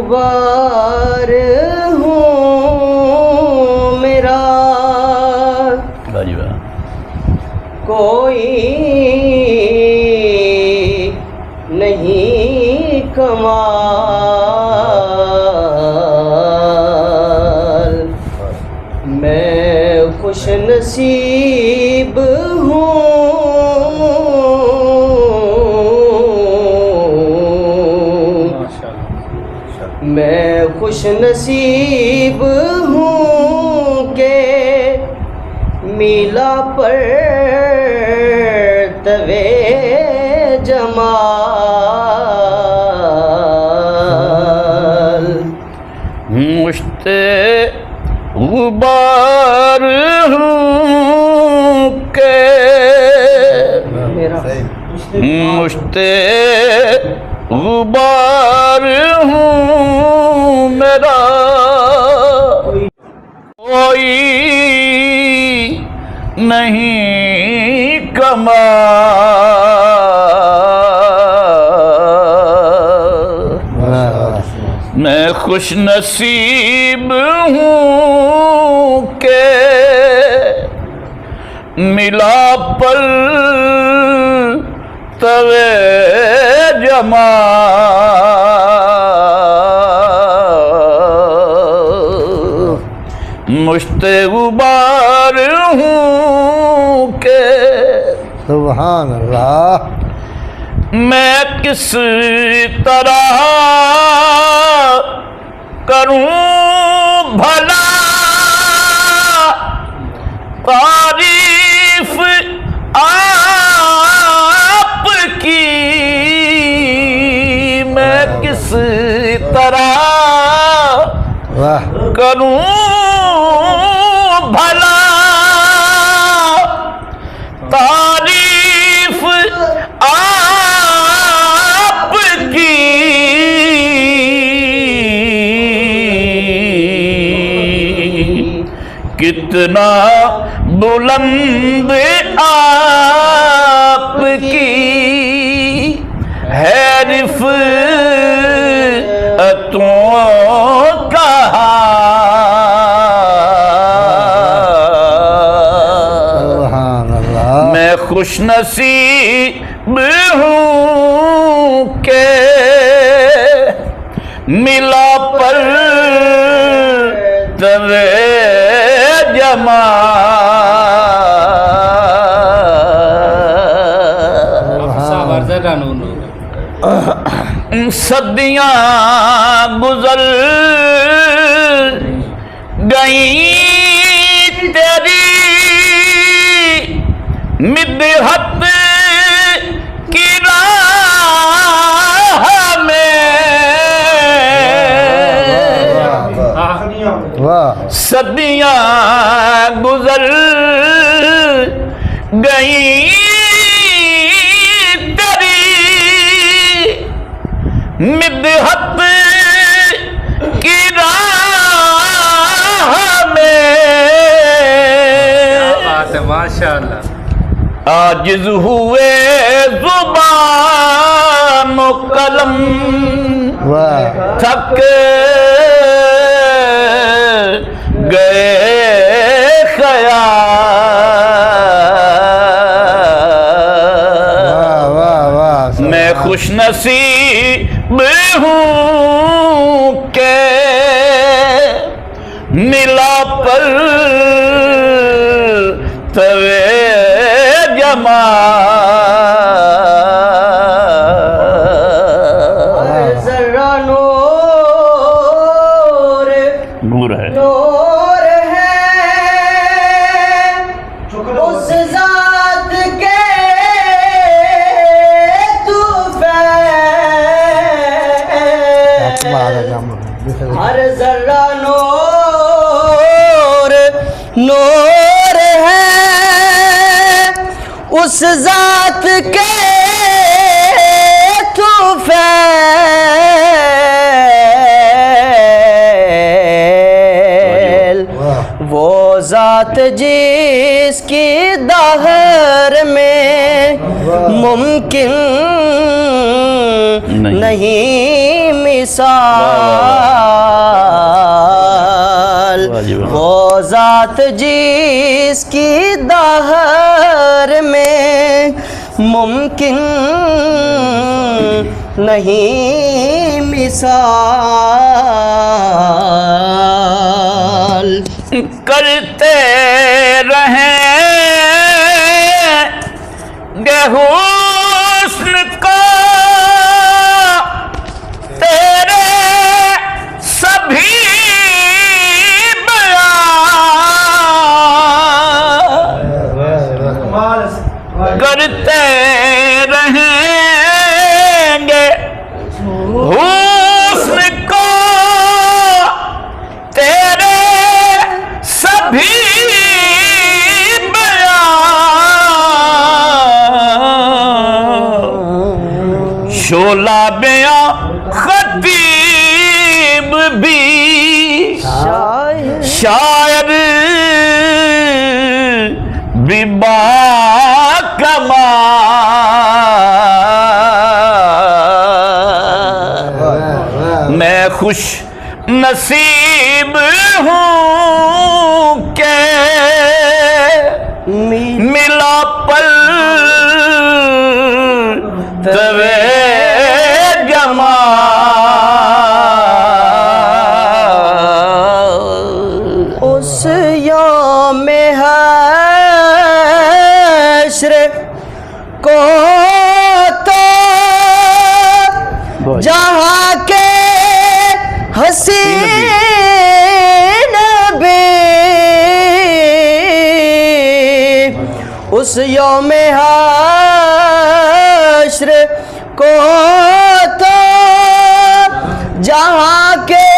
غبار ہوں میرا، کوئی نہیں کمال، میں خوش نصیب ہوں، میں خوش نصیب ہوں کہ میلا پر توے جمال، مشت غبار ہوں کہ مشت غبار ہوں میرا، کوئی نہیں کمال، میں خوش نصیب ہوں کہ ملا پر توے جمال، مشت غبار ہوں کہ سبحان اللہ، میں کس طرح کروں بھلا تعریف آپ کی، میں کس طرح کروں بھلا تعریف آپ کی، کتنا بلند آپ کی ہے رفعتوں کا، میں خوش نصیب ہوں کہ ملا پر توے جمال، صدیاں گزر گئیں تیری مدحت کی راہ میں، صدیاں گزر گئیں تیری مدحت کی راہ میں، ماشاءاللہ عاجز ہوئے زبان و قلم، تھک گئے خیال، میں خوش نصیب ہوں کہ ملا پر توے جمال، ذرا نور نور ہے، نور ہے اس ذات کے تو فیض، ہر ذرہ نور نور ہے اس ذات کے تو فیض، وہ ذات جس کی دہر میں ممکن نہیں مثال، واہ جی واہ۔ وہ ذات جس کی دہر میں ممکن نہیں مثال، کرتے رہیں گے حسن کو تیرے سبھی بیان، کرتے رہیں گے حسن کو تیرے سبھی بیان، شعلہ بیاں خطیب بھی شاعر بھی باکمال، میں خوش نصیب ہوں کہ ملا پل توے جمال، اس یوم حشر کو تو جہاں کے حسین بھی، اس یوم حشر کو تو جہاں کے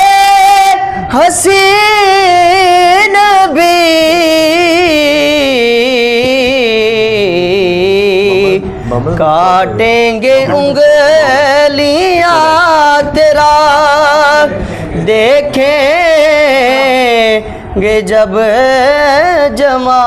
حسین بھی کاٹیں گے انگلیاں تیرا، دیکھیں گے جب جمال۔